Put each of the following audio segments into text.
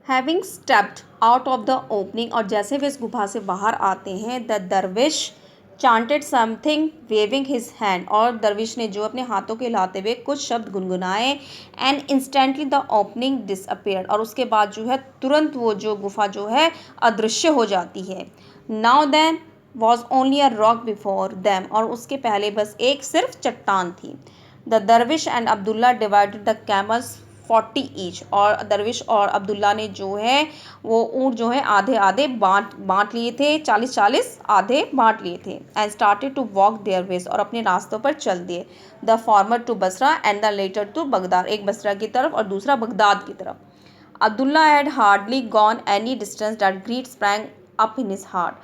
Having stepped out of the opening, और जैसे वे इस गुफा से बाहर आते हैं, the dervish chanted something waving his hand, और दरविश ने जो अपने हाथों के हिलाते हुए कुछ शब्द गुनगुनाए। And instantly the opening disappeared, और उसके बाद जो है तुरंत वो जो गुफा जो है अदृश्य हो जाती है। Now then was only a rock before them, और उसके पहले बस एक सिर्फ चट्टान थी। The dervish and Abdullah divided the camels 40 each, और दरविश और अब्दुल्ला ने जो है वो ऊँट जो है आधे आधे बांट बांट लिए थे, 40-40 आधे बांट लिए थे। And started to walk their ways, और अपने रास्तों पर चल दिए। The former to Basra and the latter to Baghdad, एक बसरा की तरफ और दूसरा बगदाद की तरफ। Abdullah had hardly gone any distance that greed sprang up in his heart,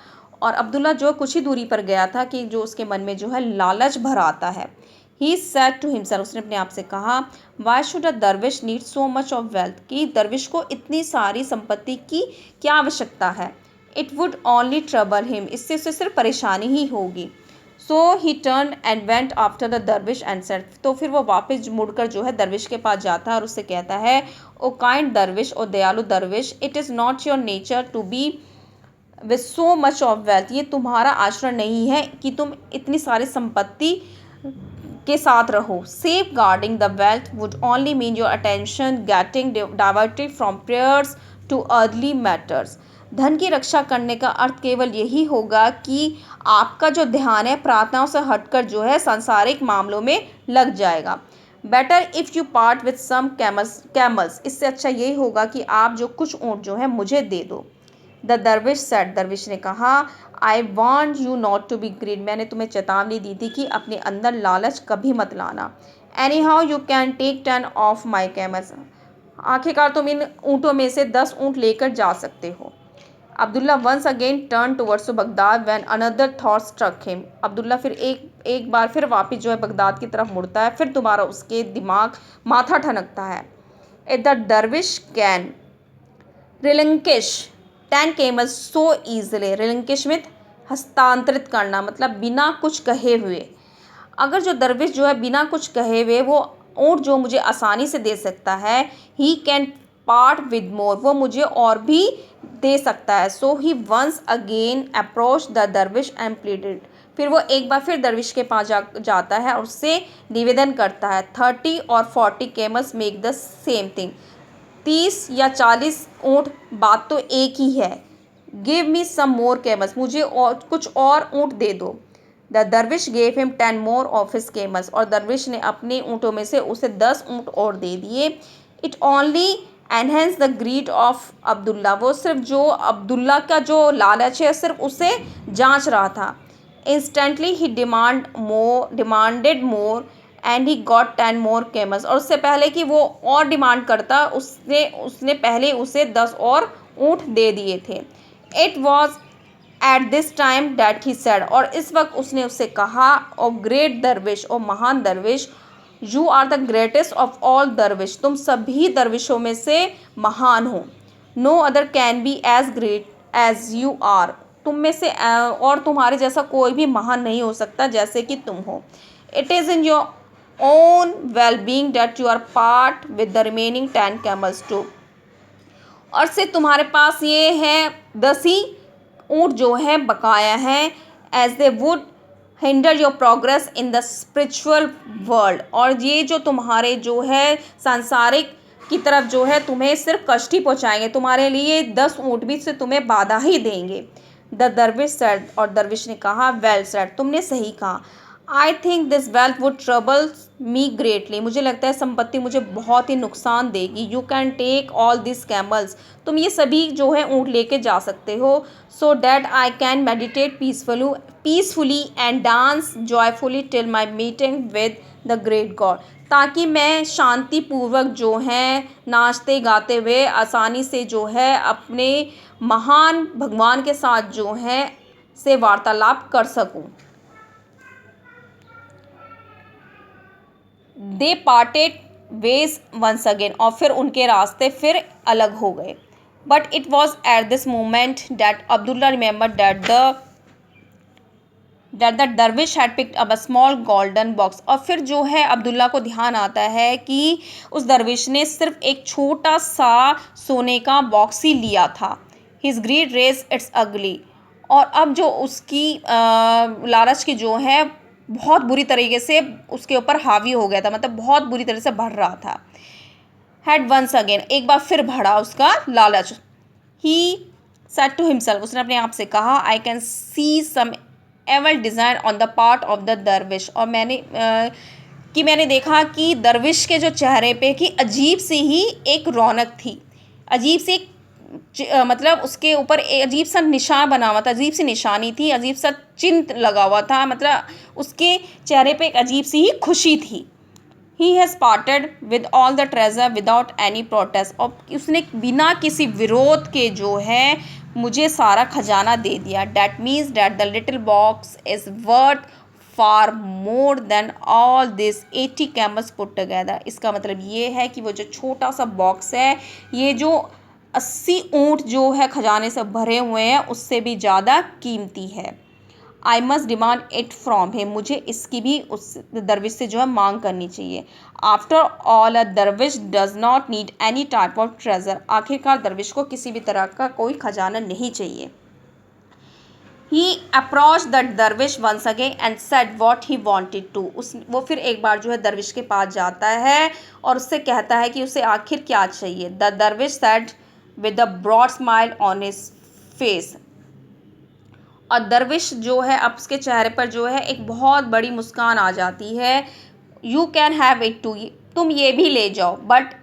और अब्दुल्ला जो कुछ ही दूरी पर गया था कि जो उसके मन में जो है लालच भर आता है। ही सेड टू हिमसेल्फ, उसने अपने आप से कहा, why should a Darwish need so much of wealth, कि दरविश को इतनी सारी संपत्ति की क्या आवश्यकता है। It would only trouble him, इससे उसे सिर्फ परेशानी ही होगी। So he turn and went after the dervish and said, तो फिर वो वापस मुड़कर जो है दरविश के पास जाता है और उससे कहता है, ओ काइंड दरविश, ओ दयालु दरविश, it is not your nature to be with so much of wealth, ये तुम्हारा आचरण नहीं है कि तुम इतनी सारी संपत्ति के साथ रहो। Safeguarding the wealth would only mean your attention getting diverted from prayers to अर्ली मैटर्स, धन की रक्षा करने का अर्थ केवल यही होगा कि आपका जो ध्यान है प्रार्थनाओं से हटकर जो है सांसारिक मामलों में लग जाएगा। Better if you part with some camels, इससे अच्छा यही होगा कि आप जो कुछ ऊँट जो है मुझे दे दो। द दरविश सेड, दरविश ने कहा, I warned you not to be greedy, मैंने तुम्हें चेतावनी दी थी कि अपने अंदर लालच कभी मत लाना। Anyhow you can take 10 of my camels, आखिरकार तुम इन ऊँटों में से 10 ऊँट लेकर जा सकते हो। Abdullah once again turned towards Baghdad when another thought struck him, Abdullah फिर एक बार फिर वापस जो है बगदाद की तरफ मुड़ता है, फिर दोबारा उसके दिमाग माथा ठनकता है। If the dervish can relinquish 10 camels so easily, relinquish में हस्तांतरित करना, मतलब बिना कुछ कहे हुए, अगर जो दरविश जो है बिना कुछ कहे हुए वो ऊँट जो मुझे आसानी से दे सकता है, he can part with more, वो मुझे और भी दे सकता है। So he once again approach the dervish and pleaded, फिर वो एक बार फिर दरविश के पास जाता है और उससे निवेदन करता है। 30 और 40 camels make the same thing, 30 या 40 ऊँट बात तो एक ही है। गिव मी सम मोर कैमल्स, मुझे और कुछ और ऊँट दे दो। The dervish gave him 10 more of his camels, और दरविश ने अपने ऊँटों में से उसे 10 ऊँट और दे दिए। It only enhanced the greed of Abdullah, वो सिर्फ जो अब्दुल्ला का जो लालच है सिर्फ उसे जांच रहा था। Instantly he demanded more and he got 10 more camels, और उससे पहले कि वो और डिमांड करता उसने उसने पहले उसे 10 और ऊँट दे दिए थे। It was at this time that he said, और इस वक्त उसने उससे कहा, ओ ग्रेट दरविश, ओ महान दरविश, you are the greatest of all dervish, तुम सभी दरविशों में से महान हो। No other can be as great as you are, तुम में से और तुम्हारे जैसा कोई भी महान नहीं हो सकता जैसे कि तुम हो। It is in your own well being that you are part with the remaining 10 camels too, और से तुम्हारे पास ये है 10 ही ऊँट जो है बकाया हैं, as they would hinder your progress in the spiritual world, और ये जो तुम्हारे जो है सांसारिक की तरफ जो है तुम्हें सिर्फ कष्ट ही पहुँचाएंगे, तुम्हारे लिए 10 ऊँट भी से तुम्हें बाधा ही देंगे। द दरविश सेड, और दरविश ने कहा, वेल सेड, तुमने सही कहा। I think this wealth would trouble me greatly, मुझे लगता है संपत्ति मुझे बहुत ही नुकसान देगी। You can take all this camels, तुम ये सभी जो है ऊँट लेके जा सकते हो। So that I can meditate peacefully and dance joyfully till my meeting with the great God, ताकि मैं शांतिपूर्वक जो है नाचते गाते हुए आसानी से जो है अपने महान भगवान के साथ जो है से वार्तालाप कर सकूं। दे पार्टेड वेज वंस अगेन, और फिर उनके रास्ते फिर अलग हो गए। But it was at this moment that Abdullah remember that the that the Darwish had picked up a small golden box. और फिर जो है अब्दुल्ला को ध्यान आता है कि उस दरविश ने सिर्फ एक छोटा सा सोने का बॉक्स ही लिया था। हिज ग्रीड रेज इट्स अगली। और अब जो उसकी लालच की जो है बहुत बुरी तरीके से उसके ऊपर हावी हो गया था, मतलब बहुत बुरी तरह से बढ़ रहा था। हैड वंस अगेन, एक बार फिर बढ़ा उसका लालच। ही सेड टू हिमसेल्फ, उसने अपने आप से कहा, I can see some evil design on the part of the dervish. और मैंने देखा कि दरविश के जो चेहरे पे की अजीब सी ही एक रौनक थी, अजीब सी मतलब उसके ऊपर एक अजीब सा निशान बना हुआ था, अजीब सी निशानी थी, अजीब सा चिन्ह लगा हुआ था, मतलब उसके चेहरे पे एक अजीब सी ही खुशी थी। He has parted with all the treasure without any protest। और उसने बिना किसी विरोध के जो है मुझे सारा खजाना दे दिया। That means that the little box is worth far more than all this 80 camels put together। इसका मतलब ये है कि वो जो छोटा सा बॉक्स है, ये जो 80 ऊँट जो है खजाने से भरे हुए हैं उससे भी ज़्यादा कीमती है। I must demand it from him, मुझे इसकी भी उस दरविश से जो है मांग करनी चाहिए। After all a Darwish does not need any type of treasure, आखिरकार दरविश को किसी भी तरह का कोई खजाना नहीं चाहिए। He approach the dervish once again and said what he wanted to. वो फिर एक बार जो है दरविश के पास जाता है और उससे कहता है कि उसे आखिर क्या चाहिए। The dervish said with a broad smile on his face. और दरविश जो है अब उसके चेहरे पर जो है एक बहुत बड़ी मुस्कान आ जाती है। You can have it too, तुम ये भी ले जाओ, but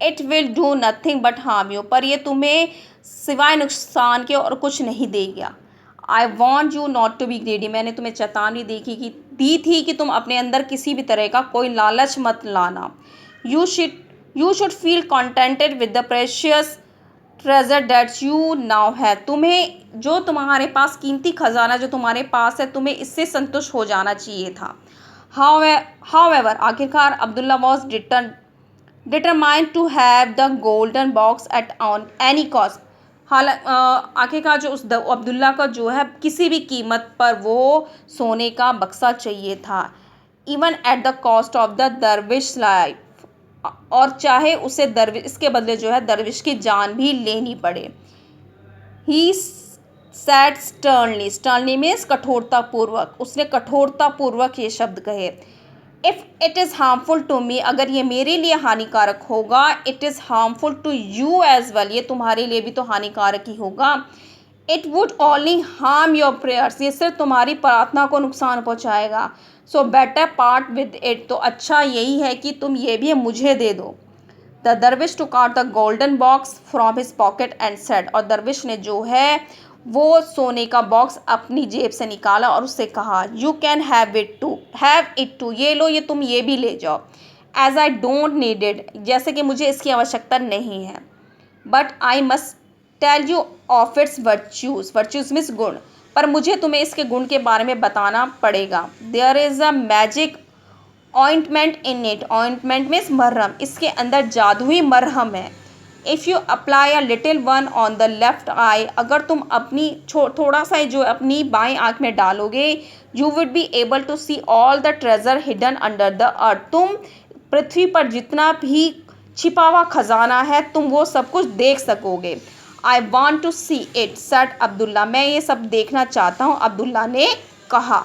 it will do nothing but harm you, पर ये तुम्हें सिवाय नुकसान के और कुछ नहीं देगा। I warned you not to be greedy, मैंने तुम्हें चेतावनी दी थी कि तुम अपने अंदर किसी भी तरह का कोई लालच मत लाना। You should feel contented with the precious treasure that you now है, तुम्हें जो तुम्हारे पास कीमती खजाना जो तुम्हारे पास है तुम्हें इससे संतुष्ट हो जाना चाहिए था। हाउएवर, आखिरकार Abdullah was determined to have the golden box at on any cost. आखिरकार जो उस अब्दुल्ला का जो है किसी भी कीमत पर वो सोने का बक्सा चाहिए था, even at the cost of the Darwish life, और चाहे उसे दरविश इसके बदले जो है दरविश की जान भी लेनी पड़े। He said sternly, sternly means कठोरतापूर्वक, उसने कठोरतापूर्वक ये शब्द कहे। If it is harmful to me, अगर ये मेरे लिए हानिकारक होगा, it is harmful to you as well, ये तुम्हारे लिए भी तो हानिकारक ही होगा। It would only harm your prayers, ये सिर्फ तुम्हारी प्रार्थना को नुकसान पहुँचाएगा। So better part with it, तो अच्छा यही है कि तुम ये भी मुझे दे दो। The Darwish took out the golden box from his pocket and said, और दरविश ने जो है वो सोने का बॉक्स अपनी जेब से निकाला और उससे कहा, you can have it too, ये लो, ये तुम ये भी ले जाओ। As I don't need it, जैसे कि मुझे इसकी आवश्यकता नहीं है। But I must tell you of its virtues means गुण, पर मुझे तुम्हें इसके गुण के बारे में बताना पड़ेगा। There is a magic ointment in it, ointment means मरहम, इसके अंदर जादुई मरहम है। If you apply a little one on the left eye, अगर तुम अपनी थोड़ा सा जो अपनी बाएं आँख में डालोगे, you would be able to see all the treasure hidden under the earth, तुम पृथ्वी पर जितना भी छिपा हुआ खजाना है तुम वो सब कुछ देख सकोगे। I want to see it said Abdullah, मैं ये सब देखना चाहता हूँ, अब्दुल्ला ने कहा।